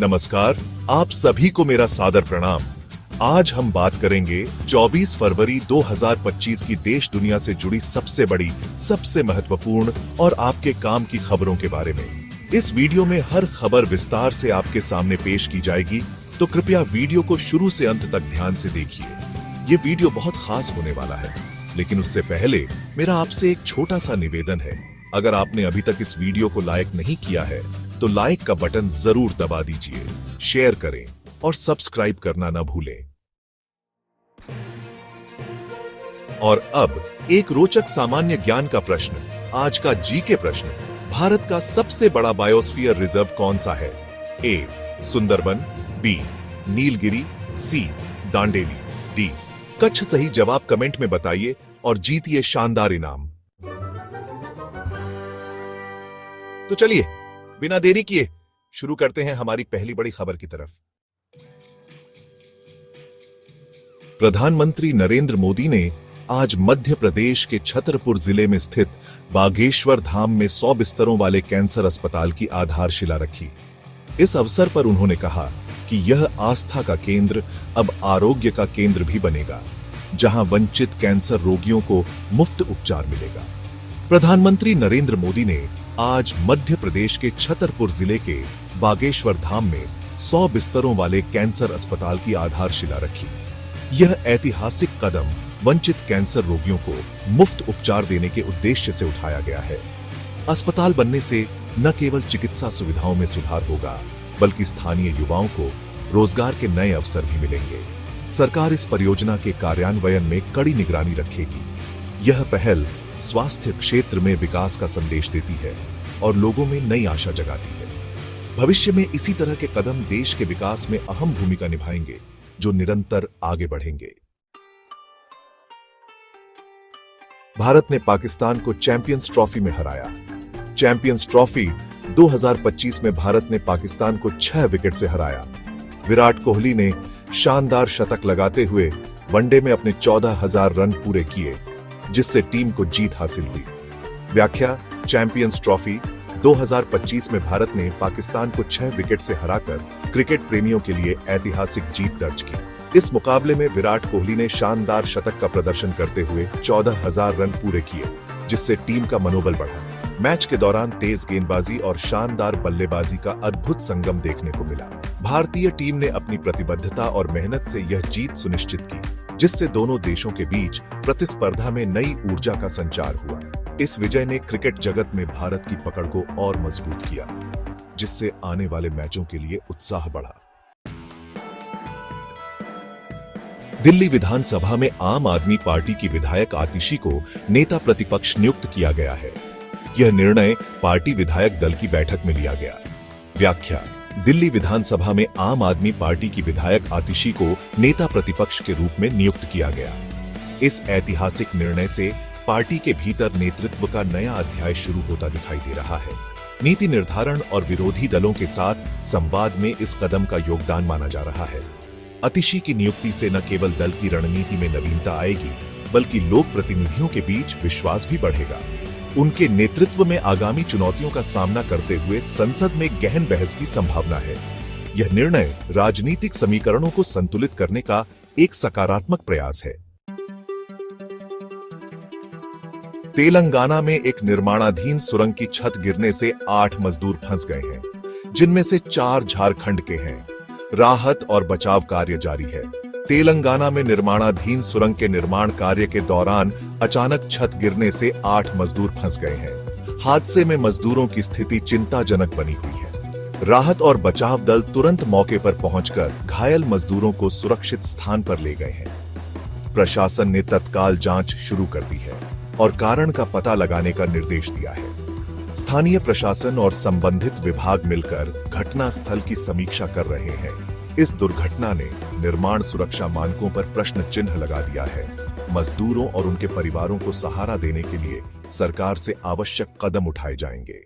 नमस्कार, आप सभी को मेरा सादर प्रणाम। आज हम बात करेंगे 24 फरवरी 2025 की देश दुनिया से जुड़ी सबसे बड़ी, सबसे महत्वपूर्ण और आपके काम की खबरों के बारे में। इस वीडियो में हर खबर विस्तार से आपके सामने पेश की जाएगी, तो कृपया वीडियो को शुरू से अंत तक ध्यान से देखिए। ये वीडियो बहुत खास होने वाला है, लेकिन उससे पहले मेरा आपसे एक छोटा सा निवेदन है। अगर आपने अभी तक इस वीडियो को लाइक नहीं किया है तो लाइक का बटन जरूर दबा दीजिए, शेयर करें और सब्सक्राइब करना ना भूलें। और अब एक रोचक सामान्य ज्ञान का प्रश्न। आज का जीके प्रश्न, भारत का सबसे बड़ा बायोस्फीयर रिजर्व कौन सा है? ए सुंदरबन, बी नीलगिरी, सी दांडेली, डी कच्छ। सही जवाब कमेंट में बताइए और जीतिए शानदार इनाम। तो चलिए बिना देरी किए शुरू करते हैं हमारी पहली बड़ी खबर की तरफ। प्रधानमंत्री नरेंद्र मोदी ने आज मध्य प्रदेश के छतरपुर जिले में स्थित बागेश्वर धाम में 100 बिस्तरों वाले कैंसर अस्पताल की आधारशिला रखी। इस अवसर पर उन्होंने कहा कि यह आस्था का केंद्र अब आरोग्य का केंद्र भी बनेगा, जहां वंचित कैंसर रोगियों को मुफ्त उपचार मिलेगा। प्रधानमंत्री नरेंद्र मोदी ने आज मध्य प्रदेश के छतरपुर जिले के बागेश्वर धाम में 100 बिस्तरों वाले कैंसर अस्पताल की आधारशिला रखी। यह ऐतिहासिक कदम वंचित कैंसर रोगियों को मुफ्त उपचार देने के उद्देश्य से उठाया गया है। अस्पताल बनने से न केवल चिकित्सा सुविधाओं में सुधार होगा, बल्कि स्थानीय युवाओं को रोजगार के नए अवसर भी मिलेंगे। सरकार इस परियोजना के कार्यान्वयन में कड़ी निगरानी रखेगी। यह पहल स्वास्थ्य क्षेत्र में विकास का संदेश देती है और लोगों में नई आशा जगाती है। भविष्य में इसी तरह के कदम देश के विकास में अहम भूमिका निभाएंगे, जो निरंतर आगे बढ़ेंगे। भारत ने पाकिस्तान को चैंपियंस ट्रॉफी में हराया। चैंपियंस ट्रॉफी 2025 में भारत ने पाकिस्तान को 6 विकेट से हराया। विराट कोहली ने शानदार शतक लगाते हुए वनडे में अपने 14,000 रन पूरे किए, जिससे टीम को जीत हासिल हुई। व्याख्या: चैंपियंस ट्रॉफी 2025 में भारत ने पाकिस्तान को 6 विकेट से हराकर क्रिकेट प्रेमियों के लिए ऐतिहासिक जीत दर्ज की। इस मुकाबले में विराट कोहली ने शानदार शतक का प्रदर्शन करते हुए 14,000 रन पूरे किए, जिससे टीम का मनोबल बढ़ा। मैच के दौरान तेज गेंदबाजी और शानदार बल्लेबाजी का अद्भुत संगम देखने को मिला। भारतीय टीम ने अपनी प्रतिबद्धता और मेहनत से यह जीत सुनिश्चित की, जिससे दोनों देशों के बीच प्रतिस्पर्धा में नई ऊर्जा का संचार हुआ। इस विजय ने क्रिकेट जगत में भारत की पकड़ को और मजबूत किया, जिससे आने वाले मैचों के लिए उत्साह बढ़ा। दिल्ली विधानसभा में आम आदमी पार्टी की विधायक आतिशी को नेता प्रतिपक्ष नियुक्त किया गया है। यह निर्णय पार्टी विधायक दल की बैठक में लिया गया। व्याख्या: दिल्ली विधानसभा में आम आदमी पार्टी की विधायक आतिशी को नेता प्रतिपक्ष के रूप में नियुक्त किया गया। इस ऐतिहासिक निर्णय से पार्टी के भीतर नेतृत्व का नया अध्याय शुरू होता दिखाई दे रहा है। नीति निर्धारण और विरोधी दलों के साथ संवाद में इस कदम का योगदान माना जा रहा है। आतिशी की नियुक्ति से न केवल दल की रणनीति में नवीनता आएगी, बल्कि लोक प्रतिनिधियों के बीच विश्वास भी बढ़ेगा। उनके नेतृत्व में आगामी चुनौतियों का सामना करते हुए संसद में गहन बहस की संभावना है। यह निर्णय राजनीतिक समीकरणों को संतुलित करने का एक सकारात्मक प्रयास है। तेलंगाना में एक निर्माणाधीन सुरंग की छत गिरने से 8 मजदूर फंस गए हैं, जिनमें से 4 झारखंड के हैं। राहत और बचाव कार्य जारी है। तेलंगाना में निर्माणाधीन सुरंग के निर्माण कार्य के दौरान अचानक छत गिरने से 8 मजदूर फंस गए हैं। हादसे में मजदूरों की स्थिति चिंताजनक बनी हुई है। राहत और बचाव दल तुरंत मौके पर पहुंचकर घायल मजदूरों को सुरक्षित स्थान पर ले गए हैं। प्रशासन ने तत्काल जांच शुरू कर दी है और कारण का पता लगाने का निर्देश दिया है। स्थानीय प्रशासन और संबंधित विभाग मिलकर घटना स्थल की समीक्षा कर रहे हैं। इस दुर्घटना ने निर्माण सुरक्षा मानकों पर प्रश्न चिन्ह लगा दिया है। मजदूरों और उनके परिवारों को सहारा देने के लिए सरकार से आवश्यक कदम उठाए जाएंगे।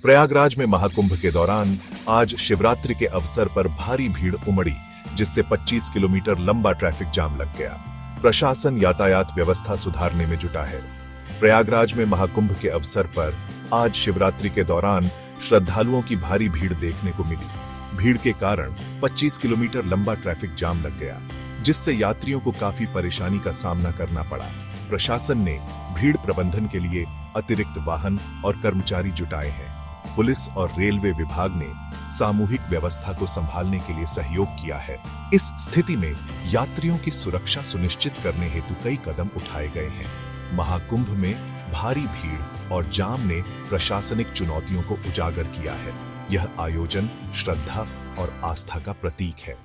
प्रयागराज में महाकुंभ के दौरान आज शिवरात्रि के अवसर पर भारी भीड़ उमड़ी, जिससे 25 किलोमीटर लंबा ट्रैफिक जाम लग गया। प्रशासन यातायात व्यवस्था सुधारने में जुटा है। प्रयागराज में महाकुंभ के अवसर पर आज शिवरात्रि के दौरान श्रद्धालुओं की भारी भीड़ देखने को मिली। भीड़ के कारण 25 किलोमीटर लंबा ट्रैफिक जाम लग गया, जिससे यात्रियों को काफी परेशानी का सामना करना पड़ा। प्रशासन ने भीड़ प्रबंधन के लिए अतिरिक्त वाहन और कर्मचारी जुटाए हैं। पुलिस और रेलवे विभाग ने सामूहिक व्यवस्था को संभालने के लिए सहयोग किया है। इस स्थिति में यात्रियों की सुरक्षा सुनिश्चित करने हेतु कई कदम उठाए गए हैं। महाकुंभ में भारी भीड़ और जाम ने प्रशासनिक चुनौतियों को उजागर किया है। यह आयोजन श्रद्धा और आस्था का प्रतीक है।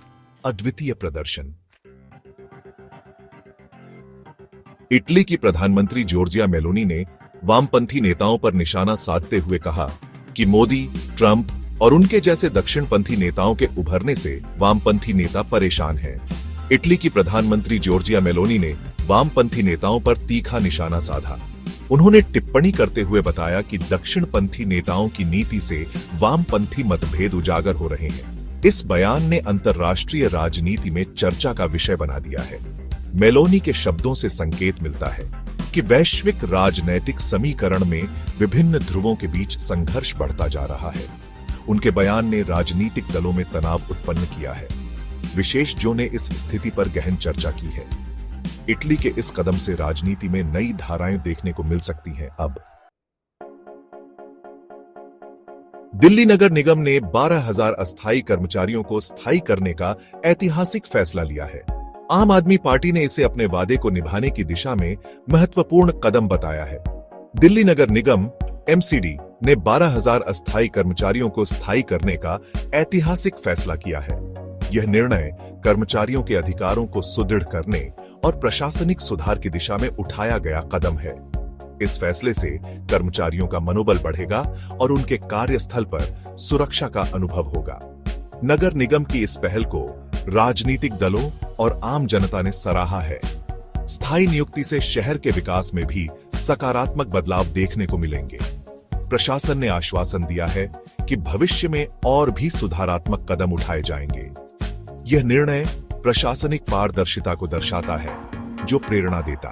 अद्वितीय प्रदर्शन। इटली की प्रधानमंत्री जॉर्जिया मेलोनी ने वामपंथी नेताओं पर निशाना साधते हुए कहा कि मोदी, ट्रंप और उनके जैसे दक्षिणपंथी नेताओं के उभरने से वामपंथी नेता परेशान हैं। इटली की प्रधानमंत्री जॉर्जिया मेलोनी ने वामपंथी नेताओं पर तीखा निशाना साधा। उन्होंने टिप्पणी करते हुए बताया कि दक्षिणपंथी नेताओं की नीति से वामपंथी मतभेद उजागर हो रहे हैं। इस बयान ने अंतर्राष्ट्रीय राजनीति में चर्चा का विषय बना दिया है। मेलोनी के शब्दों से संकेत मिलता है कि वैश्विक राजनैतिक समीकरण में विभिन्न ध्रुवों के बीच संघर्ष बढ़ता जा रहा है। उनके बयान ने राजनीतिक दलों में तनाव उत्पन्न किया है। विशेषज्ञों ने इस स्थिति पर गहन चर्चा की है। इटली के इस कदम से राजनीति में नई धाराएं देखने को मिल सकती हैं। अब दिल्ली नगर निगम ने 12,000 अस्थायी कर्मचारियों को स्थायी करने का ऐतिहासिक फैसला लिया है। आम आदमी पार्टी ने इसे अपने वादे को निभाने की दिशा में महत्वपूर्ण कदम बताया है। दिल्ली नगर निगम (एमसीडी) ने 12,000 अस्थायी कर्मचारियों को स्थायी करने का ऐतिहासिक फैसला किया है। यह निर्णय कर्मचारियों के अधिकारों को सुदृढ़ करने और प्रशासनिक सुधार की दिशा में उठाया गया कदम है। इस फैसले से कर्मचारियों का मनोबल बढ़ेगा और उनके कार्यस्थल पर सुरक्षा का अनुभव होगा। नगर निगम की इस पहल को राजनीतिक दलों और आम जनता ने सराहा है। स्थायी नियुक्ति से शहर के विकास में भी सकारात्मक बदलाव देखने को मिलेंगे। प्रशासन ने आश्वासन दिया है कि भविष्य में और भी सुधारात्मक कदम उठाए जाएंगे। यह निर्णय प्रशासनिक पारदर्शिता को दर्शाता है, जो प्रेरणा देता।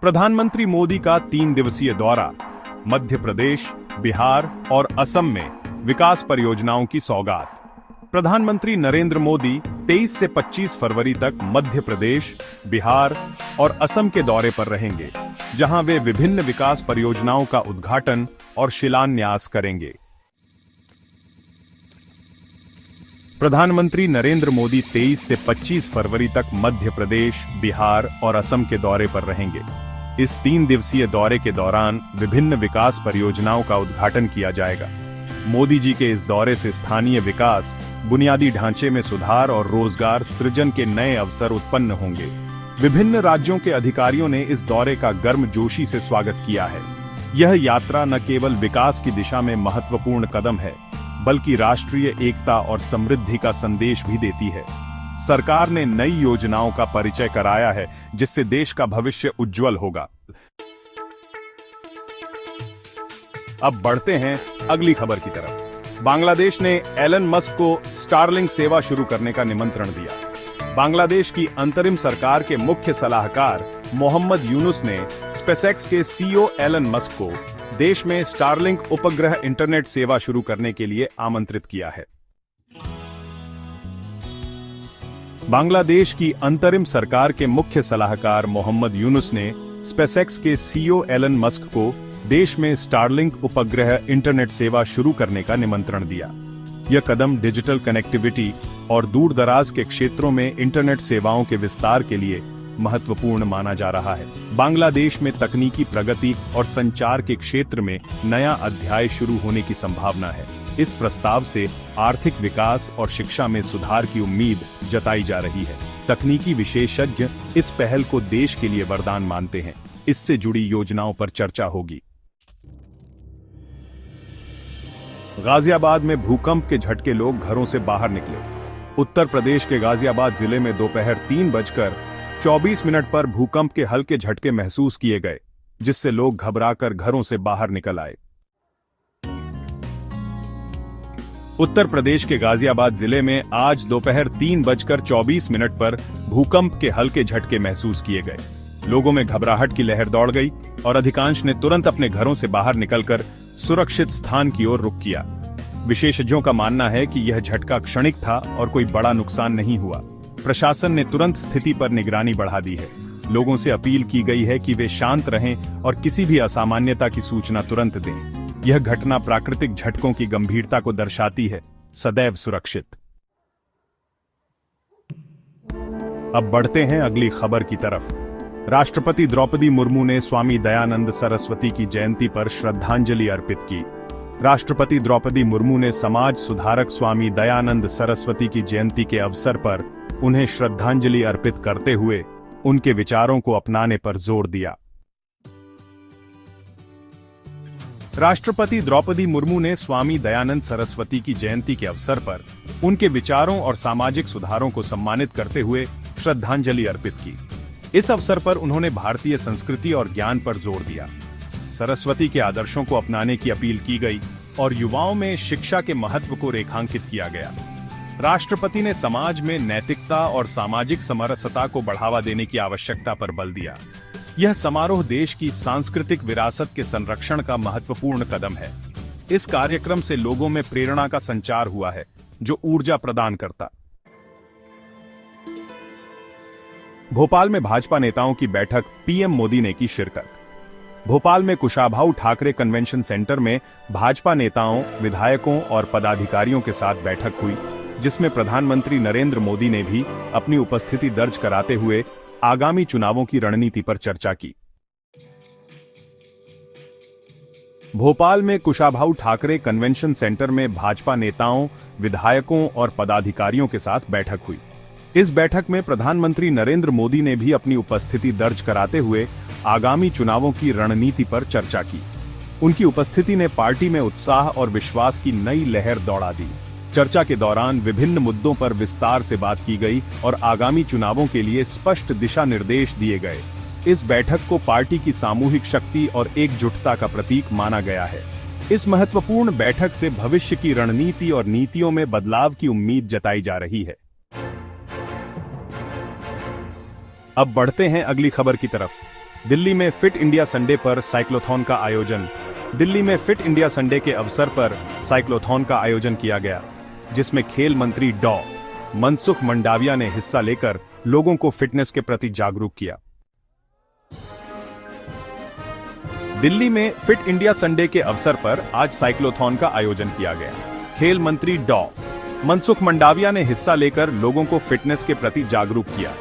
प्रधानमंत्री मोदी का 3 दिवसीय दौरा, मध्य प्रदेश, बिहार और असम में विकास परियोजनाओं की सौगात। प्रधानमंत्री नरेंद्र मोदी 23 से 25 फरवरी तक मध्य प्रदेश, बिहार और असम के दौरे पर रहेंगे, जहां वे विभिन्न विकास परियोजनाओं का उद्घाटन और शिलान्यास करेंगे। प्रधानमंत्री नरेंद्र मोदी 23 से 25 फरवरी तक मध्य प्रदेश, बिहार और असम के दौरे पर रहेंगे। इस 3 दिवसीय दौरे के दौरान विभिन्न विकास परियोजनाओं का उद्घाटन किया जाएगा। मोदी जी के इस दौरे से स्थानीय विकास, बुनियादी ढांचे में सुधार और रोजगार सृजन के नए अवसर उत्पन्न होंगे। विभिन्न राज्यों के अधिकारियों ने इस दौरे का गर्मजोशी से स्वागत किया है। यह यात्रा न केवल विकास की दिशा में महत्वपूर्ण कदम है, बल्कि राष्ट्रीय एकता और समृद्धि का संदेश भी देती है। सरकार ने नई योजनाओं का परिचय कराया है, जिससे देश का भविष्य उज्जवल होगा। अब बढ़ते हैं अगली खबर की तरफ। बांग्लादेश ने एलन मस्क को स्टारलिंक सेवा शुरू करने का निमंत्रण दिया। बांग्लादेश की अंतरिम सरकार के मुख्य सलाहकार मोहम्मद यूनुस ने स्पेसएक्स के सीईओ एलन मस्क को देश में स्टारलिंक उपग्रह इंटरनेट सेवा शुरू करने के लिए आमंत्रित किया है। बांग्लादेश की अंतरिम सरकार के मुख्य सलाहकार मोहम्मद यूनुस ने स्पेसएक्स के सीईओ एलन मस्क को देश में स्टारलिंक उपग्रह इंटरनेट सेवा शुरू करने का निमंत्रण दिया। यह कदम डिजिटल कनेक्टिविटी और दूर दराज के क्षेत्रों में इंटरनेट सेवाओं के विस्तार के लिए महत्वपूर्ण माना जा रहा है। बांग्लादेश में तकनीकी प्रगति और संचार के क्षेत्र में नया अध्याय शुरू होने की संभावना है। इस प्रस्ताव से आर्थिक विकास और शिक्षा में सुधार की उम्मीद जताई जा रही है। तकनीकी विशेषज्ञ इस पहल को देश के लिए वरदान मानते हैं। इससे जुड़ी योजनाओं पर चर्चा होगी। गाजियाबाद में भूकंप के झटके, लोग घरों से बाहर निकले। उत्तर प्रदेश के गाजियाबाद जिले में दोपहर 3:24 पर भूकंप के हल्के झटके महसूस किए गए, जिससे लोग घबराकर घरों से बाहर निकल आए। उत्तर प्रदेश के गाजियाबाद जिले में आज दोपहर 3:24 पर भूकंप के हल्के झटके महसूस किए गए। लोगों में घबराहट की लहर दौड़ गई और अधिकांश ने तुरंत अपने घरों से बाहर निकलकर सुरक्षित स्थान की ओर रुख किया। विशेषज्ञों का मानना है कि यह झटका क्षणिक था और कोई बड़ा नुकसान नहीं हुआ। प्रशासन ने तुरंत स्थिति पर निगरानी बढ़ा दी है। लोगों से अपील की गई है कि वे शांत रहें और किसी भी असामान्यता की सूचना तुरंत दें। यह घटना प्राकृतिक झटकों की गंभीरता को दर्शाती है। सदैव सुरक्षित। अब बढ़ते हैं अगली खबर की तरफ। राष्ट्रपति द्रौपदी मुर्मू ने स्वामी दयानंद सरस्वती की जयंती पर श्रद्धांजलि अर्पित की। राष्ट्रपति द्रौपदी मुर्मू ने समाज सुधारक स्वामी दयानंद सरस्वती की जयंती के अवसर पर उन्हें श्रद्धांजलि अर्पित करते हुए उनके विचारों को अपनाने पर जोर दिया। राष्ट्रपति द्रौपदी मुर्मू ने स्वामी दयानंद सरस्वती की जयंती के अवसर पर उनके विचारों और सामाजिक सुधारों को सम्मानित करते हुए श्रद्धांजलि अर्पित की। इस अवसर पर उन्होंने भारतीय संस्कृति और ज्ञान पर जोर दिया। सरस्वती के आदर्शों को अपनाने की अपील की गई और युवाओं में शिक्षा के महत्व को रेखांकित किया गया। राष्ट्रपति ने समाज में नैतिकता और सामाजिक समरसता को बढ़ावा देने की आवश्यकता पर बल दिया। यह समारोह देश की सांस्कृतिक विरासत के संरक्षण का महत्वपूर्ण कदम है। इस कार्यक्रम से लोगों में प्रेरणा का संचार हुआ है, जो ऊर्जा प्रदान करता। भोपाल में भाजपा नेताओं की बैठक, पीएम मोदी ने की शिरकत। भोपाल में कुशाभाऊ ठाकरे कन्वेंशन सेंटर में भाजपा नेताओं, विधायकों और पदाधिकारियों के साथ बैठक हुई, जिसमें प्रधानमंत्री नरेंद्र मोदी ने भी अपनी उपस्थिति दर्ज कराते हुए आगामी चुनावों की रणनीति पर चर्चा की। भोपाल में कुशाभाऊ ठाकरे कन्वेंशन सेंटर में भाजपा नेताओं, विधायकों और पदाधिकारियों के साथ बैठक हुई। इस बैठक में प्रधानमंत्री नरेंद्र मोदी ने भी अपनी उपस्थिति दर्ज कराते हुए आगामी चुनावों की रणनीति पर चर्चा की। उनकी उपस्थिति ने पार्टी में उत्साह और विश्वास की नई लहर दौड़ा दी। चर्चा के दौरान विभिन्न मुद्दों पर विस्तार से बात की गई और आगामी चुनावों के लिए स्पष्ट दिशा निर्देश दिए गए। इस बैठक को पार्टी की सामूहिक शक्ति और एकजुटता का प्रतीक माना गया है। इस महत्वपूर्ण बैठक से भविष्य की रणनीति और नीतियों में बदलाव की उम्मीद जताई जा रही है। अब बढ़ते हैं अगली खबर की तरफ। दिल्ली में फिट इंडिया संडे पर साइक्लोथॉन का आयोजन। दिल्ली में फिट इंडिया संडे के अवसर पर साइक्लोथॉन का आयोजन किया गया, जिसमें खेल मंत्री डॉ. मनसुख मंडाविया ने हिस्सा लेकर लोगों को फिटनेस के प्रति जागरूक किया। दिल्ली में फिट इंडिया संडे के अवसर पर आज साइक्लोथॉन का आयोजन किया गया। खेल मंत्री डॉ. मनसुख मंडाविया ने हिस्सा लेकर लोगों को फिटनेस के प्रति जागरूक किया।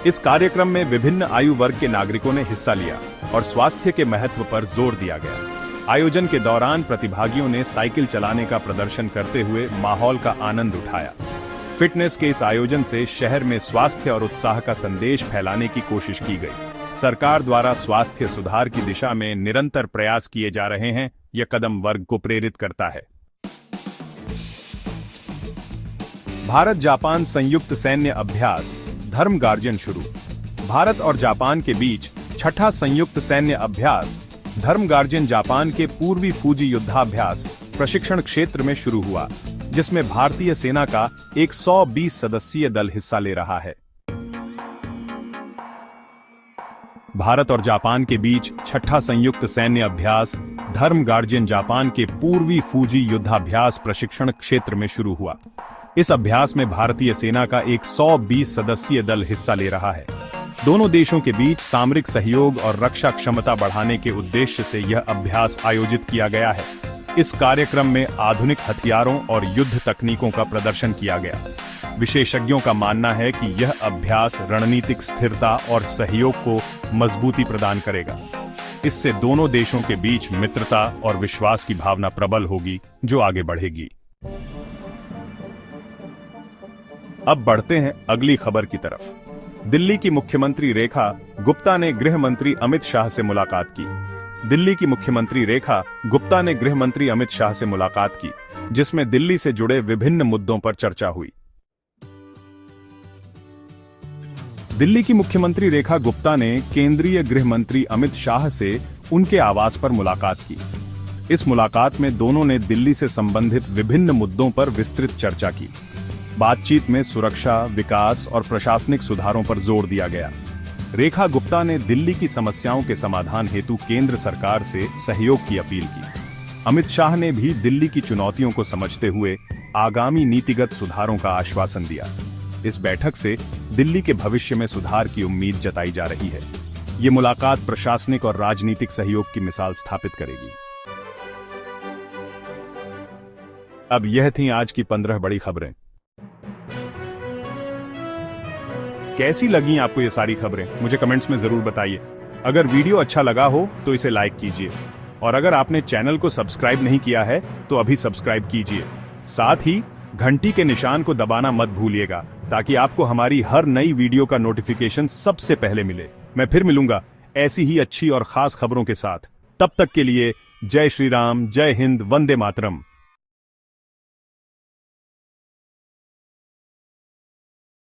इस कार्यक्रम में विभिन्न आयु वर्ग के नागरिकों ने हिस्सा लिया और स्वास्थ्य के महत्व पर जोर दिया गया। आयोजन के दौरान प्रतिभागियों ने साइकिल चलाने का प्रदर्शन करते हुए माहौल का आनंद उठाया। फिटनेस के इस आयोजन से शहर में स्वास्थ्य और उत्साह का संदेश फैलाने की कोशिश की गई। सरकार द्वारा स्वास्थ्य सुधार की दिशा में निरंतर प्रयास किए जा रहे हैं। यह कदम वर्ग को प्रेरित करता है। भारत जापान संयुक्त सैन्य अभ्यास धर्म गार्जियन शुरू। भारत और जापान के बीच छठा संयुक्त सैन्य अभ्यास धर्म गार्जियन जापान के पूर्वी फूजी युद्धाभ्यास प्रशिक्षण क्षेत्र में शुरू हुआ, जिसमें भारतीय सेना का 120 सदस्यीय दल हिस्सा ले रहा है। भारत और जापान के बीच छठा संयुक्त सैन्य अभ्यास धर्म गार्जियन जापान के पूर्वी फूजी युद्धाभ्यास प्रशिक्षण क्षेत्र में शुरू हुआ। इस अभ्यास में भारतीय सेना का 120 सदस्यीय दल हिस्सा ले रहा है। दोनों देशों के बीच सामरिक सहयोग और रक्षा क्षमता बढ़ाने के उद्देश्य से यह अभ्यास आयोजित किया गया है। इस कार्यक्रम में आधुनिक हथियारों और युद्ध तकनीकों का प्रदर्शन किया गया। विशेषज्ञों का मानना है कि यह अभ्यास रणनीतिक स्थिरता और सहयोग को मजबूती प्रदान करेगा। इससे दोनों देशों के बीच मित्रता और विश्वास की भावना प्रबल होगी, जो आगे बढ़ेगी। अब बढ़ते हैं अगली खबर की तरफ। दिल्ली की मुख्यमंत्री रेखा गुप्ता ने गृह मंत्री अमित शाह से मुलाकात की। दिल्ली की मुख्यमंत्री रेखा गुप्ता ने गृह मंत्री अमित शाह से मुलाकात की, जिसमें दिल्ली से जुड़े विभिन्न मुद्दों पर चर्चा हुई। दिल्ली की मुख्यमंत्री रेखा गुप्ता ने केंद्रीय गृह मंत्री अमित शाह से उनके आवास पर मुलाकात की। इस मुलाकात में दोनों ने दिल्ली से संबंधित विभिन्न मुद्दों पर विस्तृत चर्चा की। बातचीत में सुरक्षा, विकास और प्रशासनिक सुधारों पर जोर दिया गया। रेखा गुप्ता ने दिल्ली की समस्याओं के समाधान हेतु केंद्र सरकार से सहयोग की अपील की। अमित शाह ने भी दिल्ली की चुनौतियों को समझते हुए आगामी नीतिगत सुधारों का आश्वासन दिया। इस बैठक से दिल्ली के भविष्य में सुधार की उम्मीद जताई जा रही है। ये मुलाकात प्रशासनिक और राजनीतिक सहयोग की मिसाल स्थापित करेगी। अब यह थी आज की 15 बड़ी खबरें। कैसी लगी आपको ये सारी खबरें, मुझे कमेंट्स में जरूर बताइए। अगर वीडियो अच्छा लगा हो तो इसे लाइक कीजिए, और अगर आपने चैनल को सब्सक्राइब नहीं किया है तो अभी सब्सक्राइब कीजिए। साथ ही घंटी के निशान को दबाना मत भूलिएगा, ताकि आपको हमारी हर नई वीडियो का नोटिफिकेशन सबसे पहले मिले। मैं फिर मिलूंगा ऐसी ही अच्छी और खास खबरों के साथ। तब तक के लिए जय श्री राम, जय हिंद, वंदे मातरम।